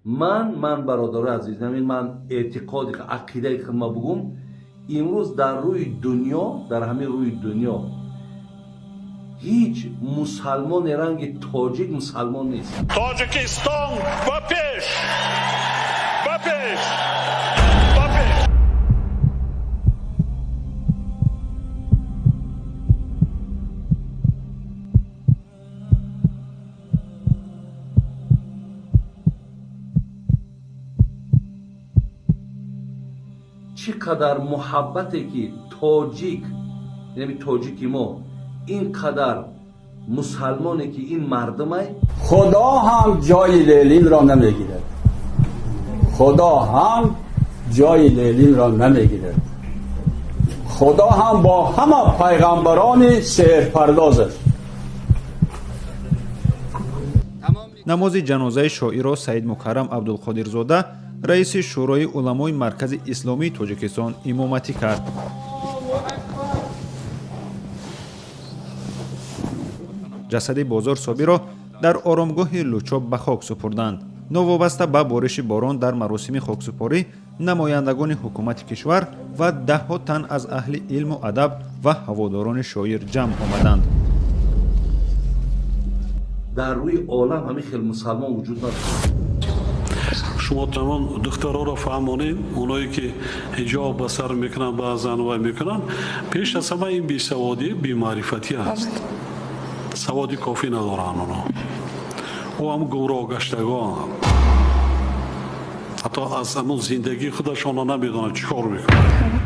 من برادر عزیز، من اعتقاد عقیده که ما بگم امروز در روی دنیا، در همه روی دنیا هیچ مسلمان رنگ تاجیک مسلمان نیست. تاجیکستان و پیش و پیش. چقدر محبته که تاجیک، یعنی تاجیکی ما اینقدر مسلمانه که این مردمه، خدا هم جای لیلین را نمیگیرد. خدا هم جای لیلین را نمیگیرد. خدا هم با همه پیغمبران سحرپرداز است. намози ҷанозаи шоиро Саид Мукаррам Абдулқодирзода раиси шӯрои уламои маркази исломии Тоҷикистон имоматӣ кард. ҷасади Бозор Собиро дар оромгоҳи Лучоб ба хок супурданд. новобаста ба бориши борон дар маросими хоксупорӣ намояндагони ҳукумати кишвар ва даҳҳо тан аз аҳли илму адаб ва ҳаводорони шоир ҷамъ омаданд. در روی عالم همه خیلی مسلمان وجود نداره. شما تمام دخترها را فهمانید، اونایی که حجاب به سر میکنن بعضن و میکنن، پیش از همه این بیسوادی بی‌معرفتی است. سوادی کافی ندارن اونا. و هم گمراه گشتگان، حتی از همون زندگی خودشان نمیدونن چیکار میکنن.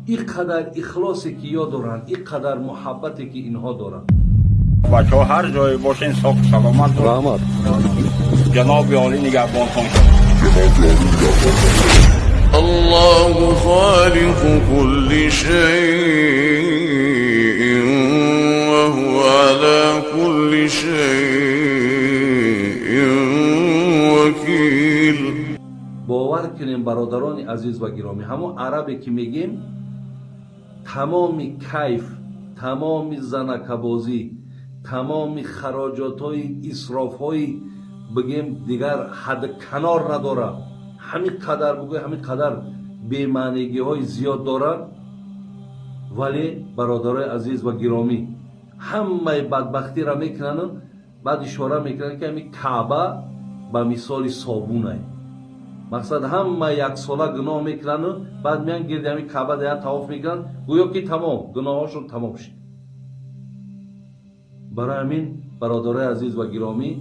اینقدر اخلاصی که یا دارن، اینقدر محبتی که اینها دارن. بچه ها هر جایی باشین صاف سلامت و جناب عالی نگهبانتان شد. الله خالق كل شيء وهو على كل شيء وكيل. باور کنیم برادران عزیز و گرامی، همون عربی که میگیم تمام کیف، تمام زنکبازی، تمام خراجات های اسراف های بگیم دیگر حد کنار نداره، همین قدر بگوی همین قدر بی‌معنیگی های زیاد دارن. ولی برادرای عزیز و گرامی همه بدبختی را میکنن، بعد اشاره میکنن که همین کعبه به مثال صابونه، مقصد همه یک ساله گناه میکنن، بعد میان گرد همین کعبه دیگر طواف میکنن، گویا که تمام گناهاشون تمام شد. برای همین برادرای عزیز و گرامی،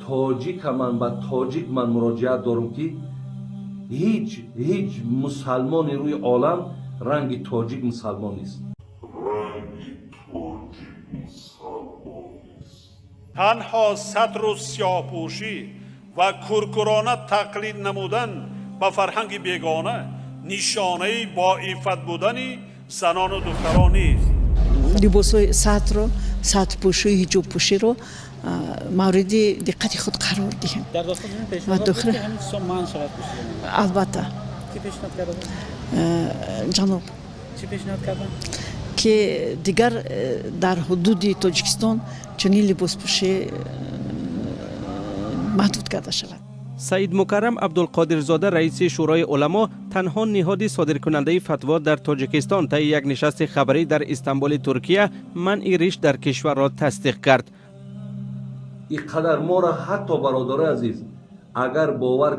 تاجیک من به تاجیک من مراجعت دارم که هیچ مسلمانی روی عالم رنگ تاجیک مسلمان نیست. تنها ستر و سیاه‌پوشی و کورکورانه تقلید نمودن به فرهنگ بیگانه نشانه با عفت بودن زنان و دختران نیست. لباس‌های سطر پوشی، حجاب پوشی رو مورد دقت خود قرار دهیم. در داخل پیشنهاد دادید که همین من شرط بشید. البته. کی پیشنهاد کرده؟ جناب. چی پیشنهاد کردن؟ که دیگر در حدود تاجیکستان چنین لباس پوشی محدود کرده شود. سعید مکرم عبدالقادرزاده رئیس شورای علما تنها نهاد صادرکننده فتوا در تاجیکستان طی یک نشست خبری در استانبول ترکیه منع ریش در کشور را تصدیق کرد. اینقدر ما را حتی برادرای عزیز اگر باور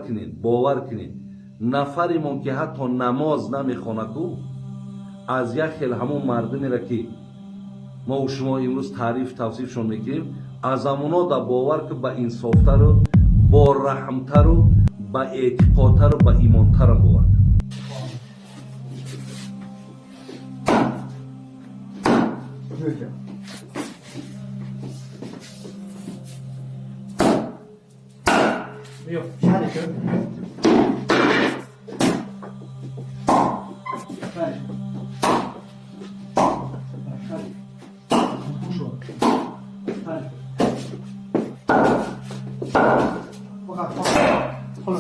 کنین نفریمون که حتی نماز نمیخونه کو از یک خیل همون مردمی را که ما و شما امروز توصیفشون میکنیم، از همونا در باور که با انصافتر و با رحمتر و با اعتقادتر و با ایمانتر باور.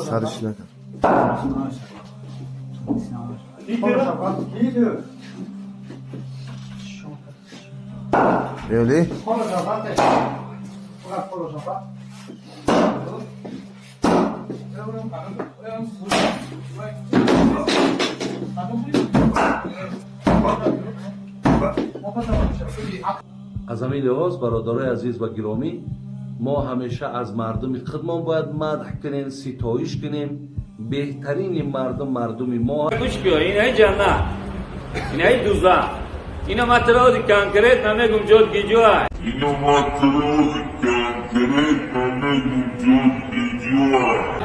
سرش نکن. Really? از همین لحاظ برادرای عزیز و گرامی، ما همیشه از مردم خودمان باید مدح کنیم، ستایش کنیم. بهترین مردم ما. گوش کن، این ای جنت، این ای دوزخ. اینا مطرح دی کنکریت نمیگم جد گیجوه.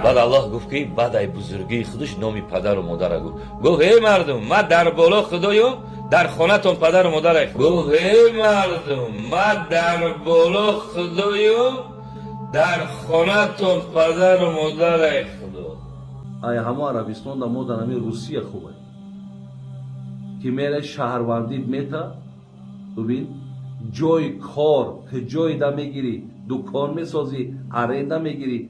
بعد الله گفت که بعد ای بزرگی خودش نامی پدر و مادر گفت هی مردم، من در بالا خدایم، در خانه‌تون پدر و مادر گفت هی مردم، من در بالا خدایم، در خانه‌تون پدر و مادر خدا. ای همه عربستان در مدن همین روسیه خوبه که میره شهروندی میته. ببین جای کار که جای ده میگیری، دکان میسازی، ارنده میگیری.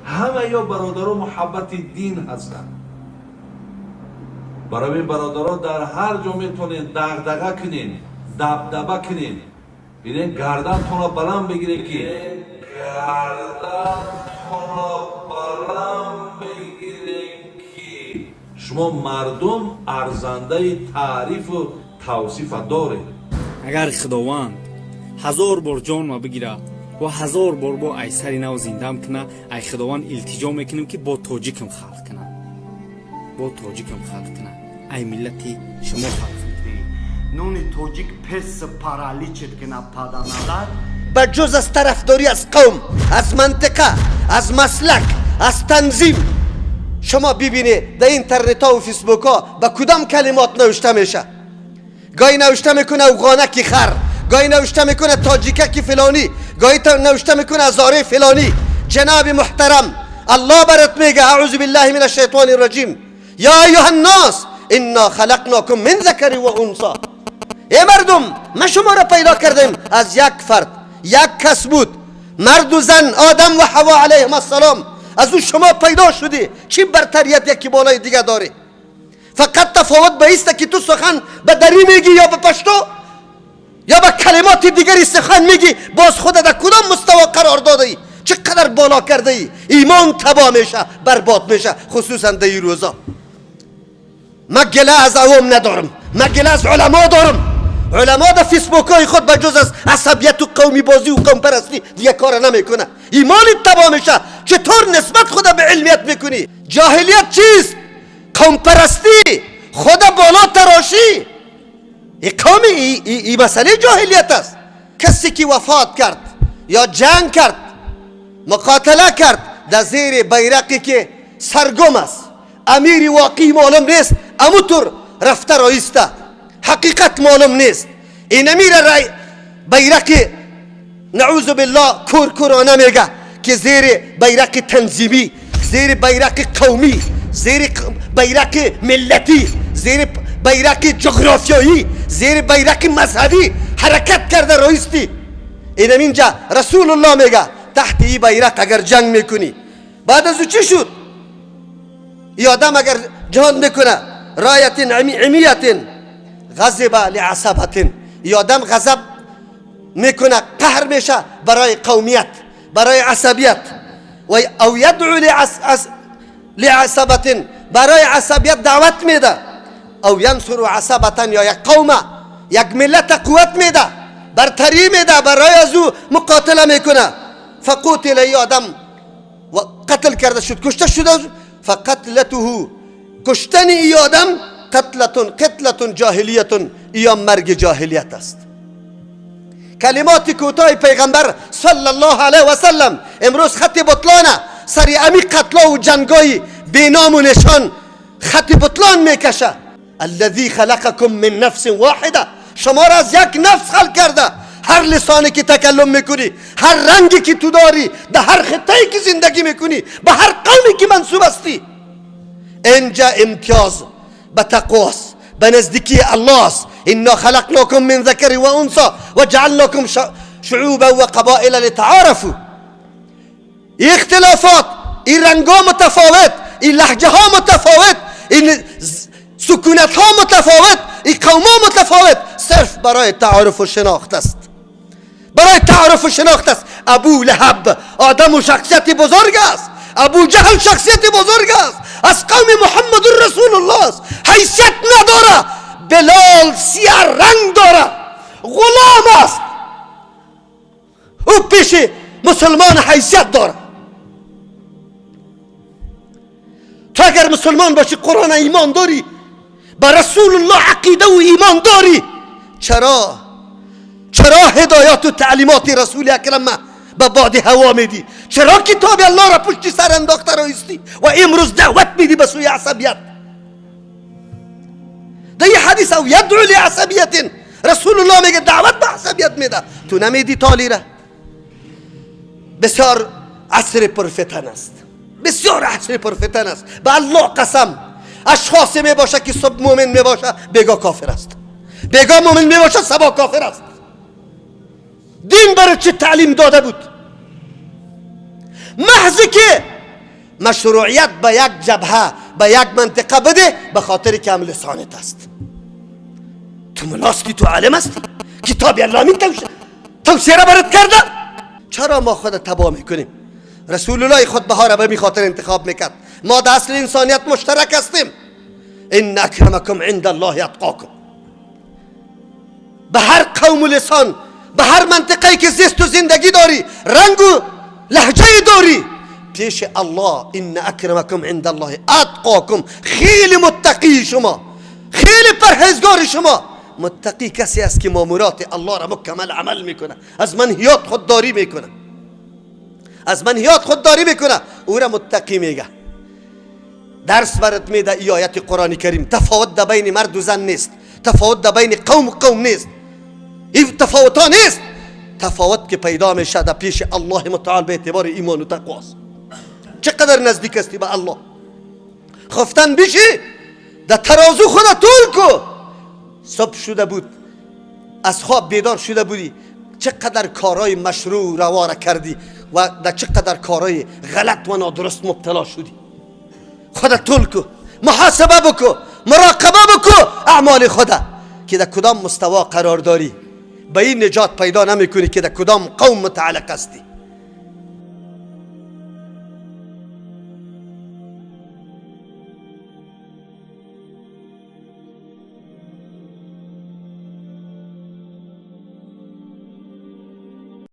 همه یا برادران محبت دین هستند. برای این برادران در هر جا میتونین دغدغه کنین، دبدبه کنین، ببینین گردنتون رو بلند بگیرین که شما مردم ارزنده تعریف و توصیف دارید. اگر خداوند 1000 بار جان ما بگیره و 1000 بار با ای سری نو زندم کنه، ای خداوند التجا میکنیم که با تاجیکم خلق کنه، با تاجیکم خلق کنه، ای ملتی شما خلق نون تاجیک پس پارالیچت کنه پادانالات به جز از طرفداری از قوم، از منطقه، از مسلک، از تنظیم. شما ببینید در اینترنت ها و فیسبوک ها به کدام کلمات نوشته میشه. گاهی نوشته میکنه اوغانکی خر، گاهی نوشته میکنه تاجیککی فلانی، گاهی نوشته میکنه ازاره فلانی. جناب محترم، الله برات میگه اعوذ بالله من الشیطان الرجیم، یا ایها الناس انا خلقناکم من ذکر و انثی. ای مردم، ما شما را پیدا کردیم از یک فرد، یک کس بود، مرد و زن، آدم و حوا علیهم السلام. از او شما پیدا شدی، چی برتریت یکی بالای دیگه داری؟ فقط تفاوت به ایسته که تو سخن به دری میگی یا به پشتو، یا به کلمات دیگری سخن میگی. باز خودت در کدام مستوى قرار داده ای؟ چقدر بالا کرده ای؟ ایمان تباه میشه، برباد میشه، خصوصا در این روزا. ما گله از عوام ندارم، ما گله از علما دارم. علما در فیسبوک های خود بجز از عصبیت و قومی بازی و قوم پرستی دیگه کار نمیکنه. ایمانت تباه میشه. چطور نسبت خود به علمیت میکنی؟ جاهلیت چیست؟ قوم پرستی، خود بالا تراشی. این مسئله جاهلیت است. کسی که وفات کرد یا جنگ کرد، مقاتله کرد در زیر بیرقی که سرگم است، امیر واقعی معلوم نیست، اموتور رفته رایسته، حقیقت معلوم نیست. این امیر بیرق نعوذ بالله کورکورانه میگه که زیر بیرق تنظیمی، زیر بیرق قومی، زیر بیرق ملتی، زیر بیرق جغرافیایی، زیر بیرق مذهبی حرکت کرده رایستی. اینم اینجا رسول الله میگه تحت این بیرق اگر جنگ میکنی، بعد از او چی شد؟ این آدم اگر جهاد میکنه رایت عمیت غضب لعصبت، ای آدم غضب میکنه، قهر میشه برای قومیت، برای عصبیت. و او یدعو لعصبت، برای عصبیت دعوت میده. او ینصر عصبتا، یا یک قوم، یک ملت قوت میده، برتری میده، برای از او مقاتله میکنه. فقتل، ای آدم و قتل کرده شد، کشته شده. فقتلته، کشتن ای آدم، قتلتون جاهلیتون، یا مرگ جاهلیت است. کلمات کوتاه پیغمبر صلی الله علیه و سلم امروز خط بطلانه، سری امی قتلا و جنگای بینام و نشان خط بطلان میکشه. الذی خلقکم من نفس واحده، شما را از یک نفس خلق کرده. هر لسانی که تکلم میکنی، هر رنگی که تو داری، در هر خطه‌ای که زندگی میکنی، به هر قومی که منسوب هستی، اینجا امتیاز به تقواست، به نزدیکی الله است. انا خلقناکم من ذکر و انثى و جعلناکم شعوبا و قبائل لتعارفوا. این اختلافات، این رنگا متفاوت، این لهجه ها متفاوت، این سکونت ها متفاوت، این قوم ها متفاوت، صرف برای تعارف و شناخت است. برای تعارف و شناخت است. ابو لهب آدم و شخصیت بزرگ است، ابو جهل شخصیت بزرگ است، از قوم محمد رسول الله است، حیثیت نداره. بلال سیاه رنگ داره، غلام است، او پیش مسلمان حیثیت داره. تو اگر مسلمان باشی، قرآن ایمان داری، به رسول الله عقیده و ایمان داری، چرا هدایات و تعلیمات رسول اکرم به باد هوا میدی؟ چرا کتاب الله را پشت سر انداخته رایستی و امروز دعوت میدی به سوی عصبیت؟ در یه حدیث او یدعو لعصبیت، رسول الله میگه دعوت به عصبیت میده، تو نمیدی تالی را. بسیار عصر پرفتن است، بسیار عصر پرفتن است. به الله قسم، اشخاصی میباشه که صبح مومن میباشه بگاه کافر است، بگاه مومن میباشه صبح کافر است. دین برای چه تعلیم داده بود؟ محضی که مشروعیت به یک جبهه، به یک منطقه بده، به خاطر که هم لسانت است. تو ملاستی، تو عالم هستی، کتاب الله می توصیه را برات کرده. چرا ما خود تباه میکنیم؟ رسول الله خود بها را به می خاطر انتخاب میکرد. ما در اصل انسانیت مشترک هستیم. ان اکرمکم عند الله اتقاکم. به هر قوم و لسان، به هر منطقه‌ای که زیست و زندگی داری، رنگ و لهجه داری، پیش الله ان اکرمکم عند الله اتقاکم. خیلی متقی شما، خیلی پرهیزگار شما. متقی کسی است که مامورات الله را مکمل عمل میکنه، از منهیات خودداری میکنه، از منهیات خودداری میکنه، او را متقی میگه. درس برات میده ای آیت قرآن کریم. تفاوت در بین مرد و زن نیست، تفاوت در بین قوم و قوم نیست، این تفاوت نیست. تفاوت که پیدا میشه در پیش الله متعال به اعتبار ایمان و تقواست. چقدر نزدیک هستی به الله. خفتن بشی، در ترازو خود طول کو. صبح شده بود، از خواب بیدار شده بودی، چقدر کارهای مشروع روا کردی و در چقدر کارهای غلط و نادرست مبتلا شدی. خود طول کو، محاسبه بکو، مراقبه بکو اعمال خدا که در کدام مستوا قرار داری. به این نجات پیدا نمی کنی که در کدام قوم متعلق هستی.